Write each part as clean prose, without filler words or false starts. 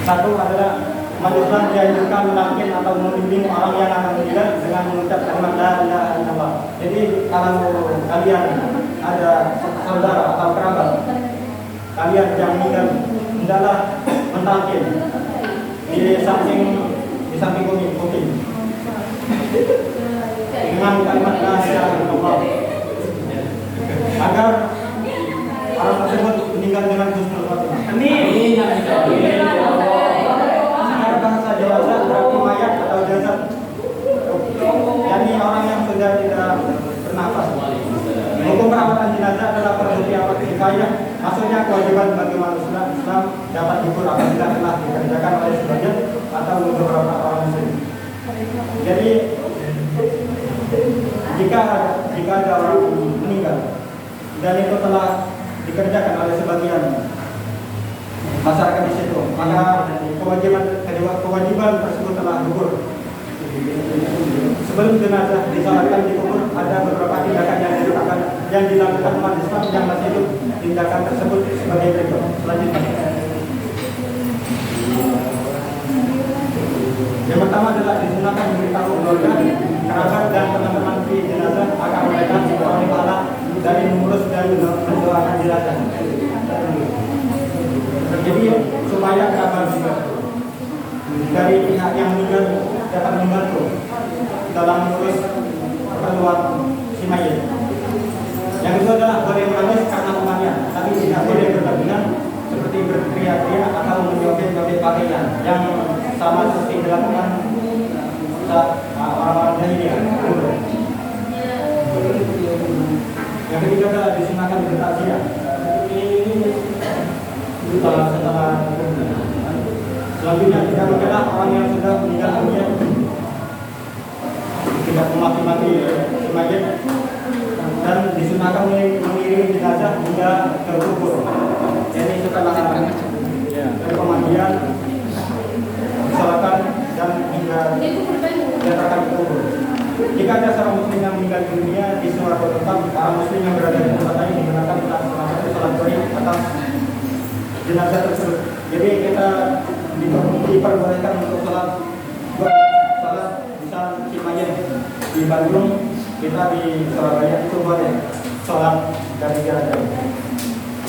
Satu adalah umat Islam dianjurkan melangkin atau membimbing orang yang akan meninggal dengan mengucap kalimat la ilaha illallah. Jadi kalau kalian ada saudara atau kerabat kalian yang meninggal, hendaklah mentalkin di samping kuping dengan kalimat la ilaha illallah agar orang tersebut meninggal dengan husnul khotimah. Amin. Secara bahasa jenazah berarti mayat atau jasad, yakni orang yang sudah tidak bernafas. Hukum perawatan jenazah adalah fardu kifayah, maksudnya kewajiban bagi manusia Islam dapat diukur apabila telah dikerjakan oleh sebagian atau beberapa orang muslim. Jadi jika ada orang meninggal dan itu telah dikerjakan oleh sebagian masyarakat di situ, maka kewajiban tersebut telah gugur. Sebelum jenazah disolatkan di kubur, ada beberapa tindakan yang dilakukan umat Islam yang masih hidup. Tindakan tersebut sebagai berikut. Selanjutnya, yang pertama adalah disunahkan memberitahu keluarga, kerabat dan teman-teman di jenazah agar mereka memperoleh pahala dari mengurus dan mendoakan jenazah. Jadi supaya kerabat dari pihak yang meninggal dapat membantu dalam mengurus keperluan si mayit. Yang kedua adalah boleh menangis karena umatnya, tapi tidak boleh berlebihan seperti berteriak-teriak atau menjoget-joget pakaian yang sama seperti dilakukan orang-orang jahiliyah. Yang ketiga adalah disunahkan bertakziah. Selanjutnya tidak mengenal orang yang sudah meninggal dunia, tidak memaki-maki si mayit, dan disunahkan mengiringi jenazah hingga ke kubur. Jadi setelah dari pemandian, disolatkan dan hingga diletakkan ke kubur. Jika ada seorang muslim yang meninggal dunia di suatu tempat, orang muslim yang berada di tempat lain digunakan salah satu salat goib atas jenazah tersebut. Jadi kita diperbolehkan untuk salat misal si mayit di Bandung, kita di Surabaya itu boleh salat dari jenazah.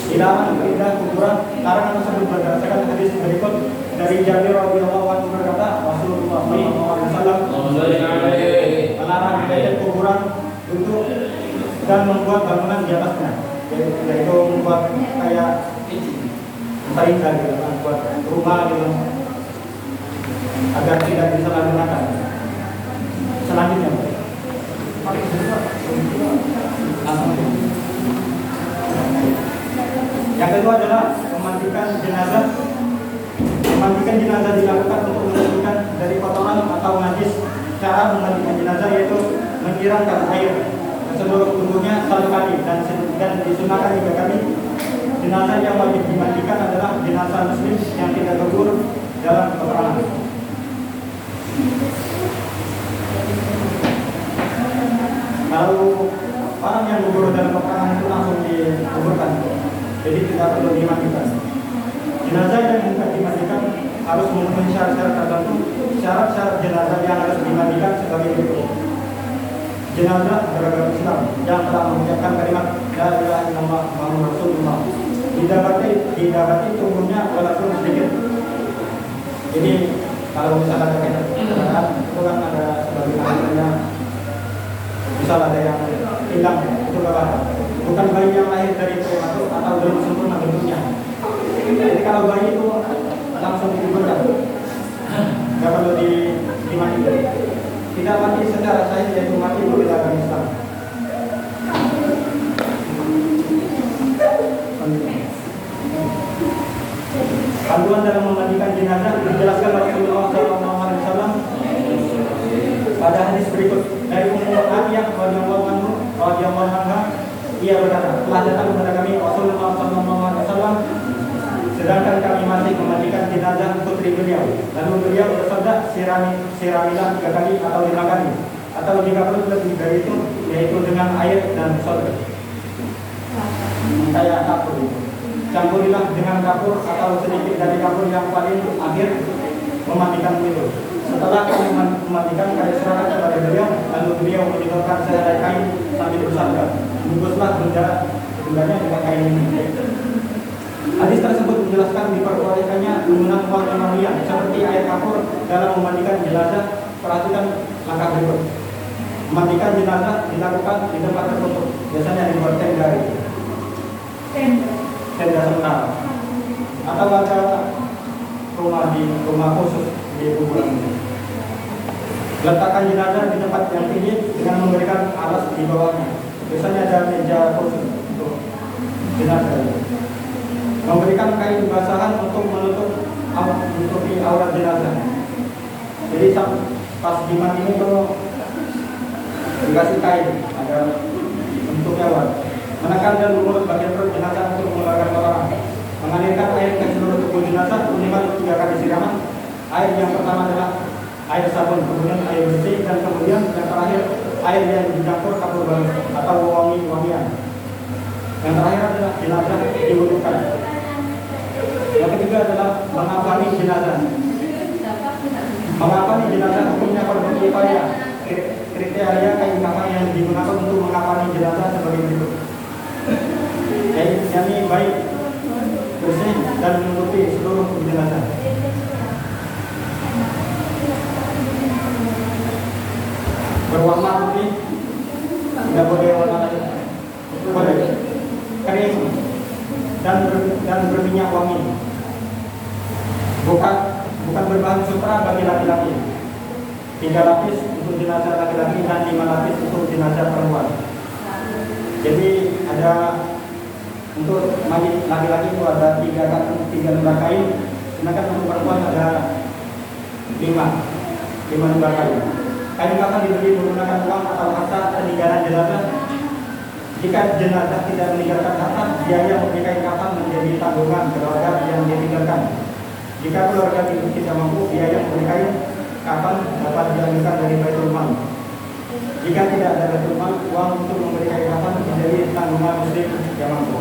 Dilarang pindah kuburan. Larangan tersebut berdasarkan hadis berikut dari Jabir radhiyallahu anhu berkata, Rasulullah sallallahu alaihi wasallam melarang pindah kuburan untuk dan membuat bangunan di atasnya, yaitu membuat kayak tenda gitu, buat rumah gitu, agar tidak disalahgunakan. Selanjutnya, yang kedua adalah memandikan jenazah. Memandikan jenazah dilakukan untuk membersihkan dari kotoran atau najis. Cara memandikan jenazah yaitu menyiramkan air ke seluruh tubuhnya 1 kali dan disunahkan 3 kali. Jenazah yang wajib dimandikan adalah jenazah muslim yang tidak gugur dalam peperangan. Kalau orang yang gugur dalam peperangan itu langsung dikuburkan, jadi tidak perlu dimandikan. Jenazah yang hendak dimandikan harus memenuhi syarat-syarat tertentu. Syarat-syarat jenazah yang harus dimandikan sebagai berikut. Jenazah beragama Islam yang telah mengucapkan kalimat la ilaha illallah Muhammadur Rasulullah, didapati tubuhnya walaupun sedikit. Jadi kalau misalnya ada kecelakaan itu kan ada sebagai masalahnya, misal ada yang hilang, itu bukan bayi yang lahir dari prematur atau belum sempurna bentuknya. Jadi kalau bayi itu langsung dikuburkan, nggak perlu dimandikan. Tidak mati secara sahih, yaitu mati menurut agama Islam. Panduan dalam memandikan jenazah dijelaskan Rasulullah SAW pada hadis berikut dari Ummu Atiyah radhiyallahu anha. Ia berkata, telah datang kepada kami Rasulullah SAW sedangkan kami masih memandikan jenazah putri beliau. Lalu beliau bersabda, siramilah 3 kali atau 5 kali, atau jika perlu lebih dari itu, yaitu dengan air dan soda. Saya takut itu. campurilah dengan kapur atau sedikit dari kapur yang paling akhir memandikan itu. Setelah kamu memandikan, kayu serahkan kepada beliau, lalu beliau menyodorkan sehelai kain sambil bersabda, bungkuslah bendanya dengan kain ini. Hadis tersebut menjelaskan diperbolehkannya menggunakan uang yang mulia seperti air kapur dalam memandikan jenazah. Perhatikan langkah berikut. Memandikan jenazah dilakukan di tempat tertutup, biasanya di luar tenda sementara, atau ada rumah khusus di kuburan ini. Letakkan jenazah di tempat yang tinggi dengan memberikan alas di bawahnya. Biasanya ada meja khusus untuk jenazah. Memberikan kain basahan untuk menutupi aurat jenazah. Jadi pas dimandikan itu dikasih kain ada bentuknya awal. Menekan dan mengurut bagian perut jenazah untuk mengeluarkan kotoran. Mengalirkan air ke seluruh tubuh jenazah minimal 3 kali siraman. Air yang pertama adalah air sabun, kemudian air bersih, dan kemudian yang terakhir air yang dicampur kapur baru atau wangi-wangian. Yang terakhir adalah jenazah diwudhukan. Yang ketiga adalah mengapani jenazah. Mengapani jenazah hukumnya berbeda. Kriteria kain kafan yang digunakan untuk mengapani jenazah sebagai berikut. Yakni baik, bersih, dan menutupi seluruh jenazah. Berwarna putih, tidak boleh warna lain, boleh kering dan berminyak wangi. Bukan berbahan sutra bagi laki-laki. 3 lapis untuk jenazah laki-laki dan 5 lapis untuk jenazah perempuan. Jadi ada untuk mayit laki-laki itu ada 3 lembar kain, sedangkan untuk perempuan ada 5 lembar kain. Kain kafan diberi menggunakan uang atau harta peninggalan jenazah. Jika jenazah tidak meninggalkan harta, biaya membeli kain kafan menjadi tanggungan keluarga yang ditinggalkan. Jika keluarga tidak mampu, biaya membeli kain kafan dapat diambilkan dari Baitul Mal. Jika tidak ada Baitul Mal, uang untuk membeli kain kafan menjadi tanggungan muslim yang mampu.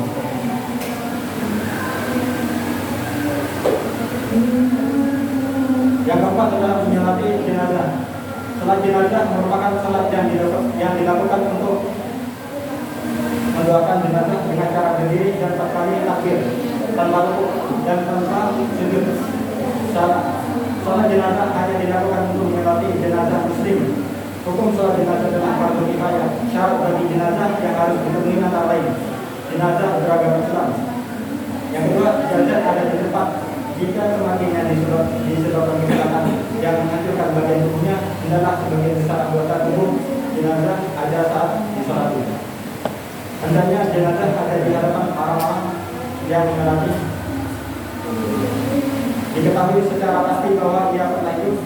Yang keempat adalah menyolati jenazah. Salat jenazah merupakan salat yang dilakukan untuk mendoakan jenazah dengan cara berdiri dan 4 kali takbir tanpa rukuk dan tanpa sujud. Salat jenazah hanya dilakukan untuk menyolati jenazah muslim. Hukum salat jenazah adalah fardu kifayah. Syarat bagi jenazah yang harus dipenuhi antara lain jenazah beragama Islam. Yang kedua, jenazah ada di tempat. Jika kematiannya disebabkan kecelakaan yang menghancurkan bagian tubuhnya, hendaklah sebagian besar anggota tubuh jenazah ada saat disolati. Hendaknya jenazah ada di hadapan orang-orang yang menyolati. Diketahui secara pasti bahwa ia pernah hidup.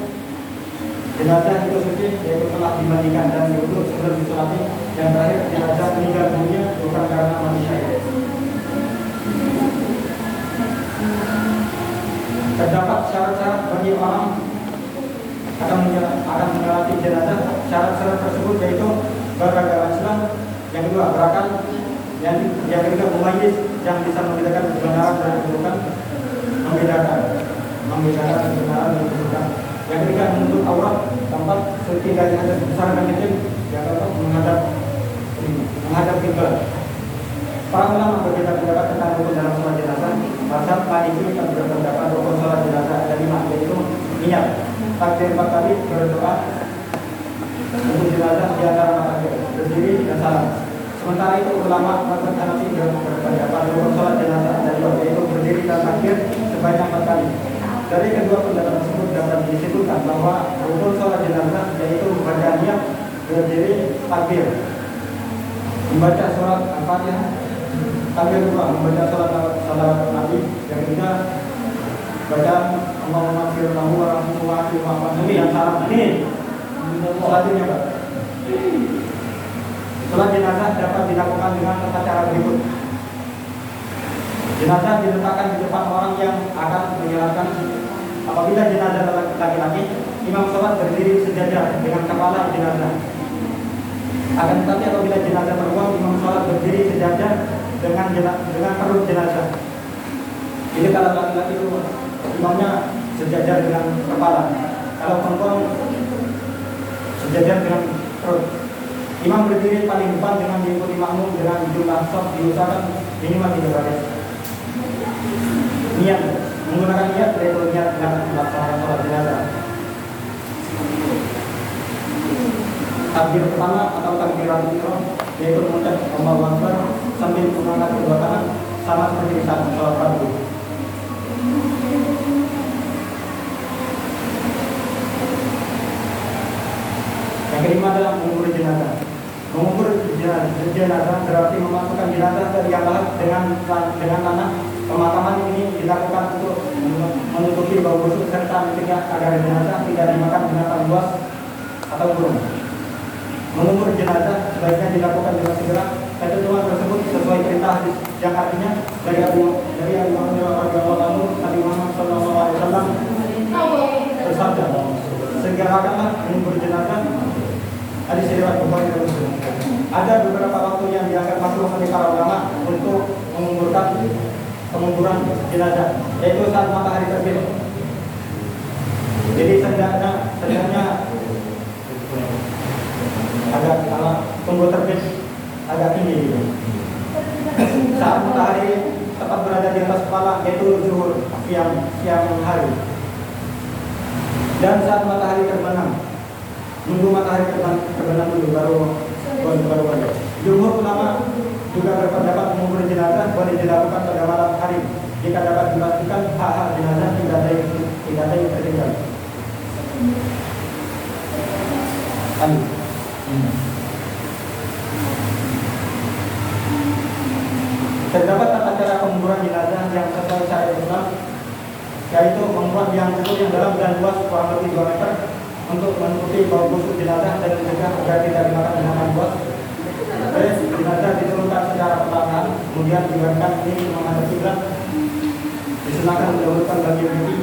Jenazah itu suci, yaitu telah dimandikan dan diwudhu sebelum disolati. Yang terakhir, jenazah meninggal dunia bukan karena mati syahid. Terdapat syarat-syarat bagi orang akan menyolati jenazah. Syarat-syarat tersebut yaitu beragama Islam, yang kedua berakal, yang ketiga mumayyiz, yang bisa membedakan kebenaran dan keburukan, membedakan kebenaran dan keburukan. Yang ketiga menutup aurat, keempat suci dari hadas besar dan kecil, yang keempat menghadap kiblat. Para ulama berbeda pendapat tentang rukun dalam sholat jenazah. Mazhab Maliki yang berpendapat rukun sholat jenazah ada 5, yaitu niat, takbir 4 kali, berdoa untuk jenazah di antara 4 takbir, berdiri dan salam. Sementara itu ulama mazhab Hanafi berpendapat rukun sholat jenazah ada 2, yaitu berdiri dan takbir sebanyak 4 kali. Dari kedua pendapat tersebut dapat disebutkan bahwa rukun sholat jenazah yaitu membaca niat, berdiri, takbir, membaca surat Al-Fatihah, takbir kedua membaca salat Nabi, yang ketiga bacaan Allahumma firman lahu wa rahmatullahi wa barakatuh. Ini yang salam ini. Selanjutnya Pak, sholat jenazah dapat dilakukan dengan tata cara berikut. Jenazah diletakkan di depan orang yang akan menyolatkan. Apabila jenazah laki-laki, imam sholat berdiri sejajar dengan kepala jenazah. Akan tetapi apabila jenazah perempuan, imam sholat berdiri sejajar dengan perut jenazah. Jadi kalau laki-laki itu imamnya sejajar dengan kepala, kalau perempuan sejajar dengan perut. Imam berdiri paling depan dengan diikuti makmum dengan jumlah saf diusahakan minimal 3 baris. Niat menggunakan niat yaitu niat dengan melaksanakan sholat jenazah. Takbir pertama atau takbiratul ihram yaitu mengucap Allahu Akbar sambil mengangkat kedua tangan sama seperti saat sholat fardu. Yang kelima adalah mengubur jenazah. Mengubur jenazah berarti memasukkan jenazah ke liang lahat dengan tanah. Pemakaman ini dilakukan untuk menutupi bau busuk serta mencegah agar jenazah tidak dimakan binatang buas atau burung. Mengubur jenazah sebaiknya dilakukan dengan segera. Ketentuan tersebut sesuai perintah hadis yang artinya dari Abu Hurairah radhiyallahu anhu, Nabi Muhammad SAW bersabda, segerakanlah mengubur jenazah. Hadis riwayat Bukhari dan Muslim. Ada beberapa waktu yang dianggap makruh oleh para ulama untuk penguburan jenazah, yaitu saat matahari terbit. Jadi sendaknya agak tunggu terbit agak tinggi gitu. Saat matahari tepat berada di atas kepala, yaitu zuhur siang hari. Dan saat matahari terbenam, nunggu matahari terbenam dulu baru. Jumhur ulama juga berpendapat mengubur jenazah boleh dilakukan pada malam hari jika dapat dipastikan hak-hak jenazah tidak ada yang tertinggal. Terdapat tata cara penguburan jenazah yang sesuai syariat Islam, yaitu penguburan yang dalam dan luas kurang lebih 2 meter untuk menutupi bau busuk jenazah dan mencegah agar tidak dimakan binatang buas. Jenazah diturunkan secara perlahan, kemudian dibiarkan ini menghadap kiblat. Disunahkan mendahulukan bagian kaki.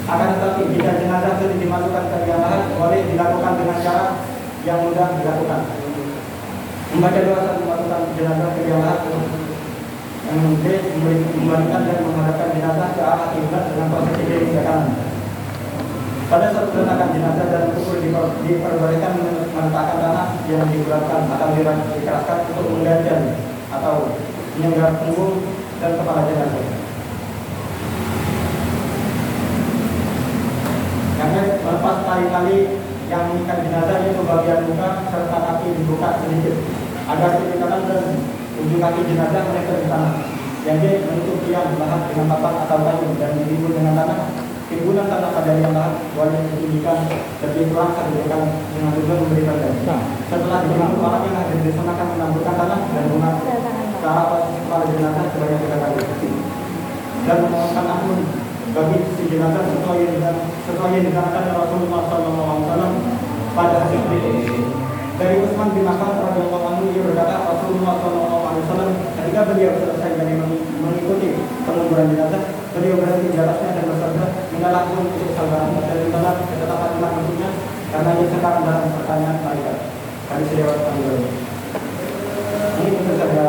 Akan tetapi jika jenazah sudah dimasukkan ke liang lahat, boleh dilakukan dengan cara yang mudah dilakukan. Membaca doa saat memasukkan jenazah ke liang lahat. Yang membalikan dan menghadapkan jenazah ke arah kiblat dengan posisi kiri ke kanan. Pada saat meletakkan jenazah dan kubur diperbolehkan meletakkan tanah yang dibulatkan atau dikeraskan untuk mengganjal atau menyangga punggung dan kepala jenazah. Yang melepas tali-tali yang mengikat jenazah yaitu bagian muka serta kaki dibuka sedikit agar titik kanan dan ujung kaki jenazah menempel di tanah. Yang menutup tiang lahat dengan papan atau kayu dan ditimbun dengan tanah. Timbunan tanah pada liang lahat boleh ditinggikan lebih kurang 1 dekat dengan tujuan memberi tanda. Setelah ditimbun, orang yang hadir di sana akan menaburkan tanah dan mengangkat ke arah posisi kepala jenazah sebanyak 3 kali dan memohonkan ampun bagi si jenazah sesuai yang dikatakan Rasulullah SAW pada hadis berikut. Dari Utsman bin Affan radhiyallahu anhu, ia berkata, Rasulullah SAW ketika beliau selesai dari mengikuti penguburan jenazah, beliau berhenti di atasnya dan bersabda, mintalah pun untuk kesabaran dan mintalah ketetapan iman untuknya, karena ia sekarang dalam pertanyaan malaikat. Hadis riwayat Abu Dawud. Ini tentu saja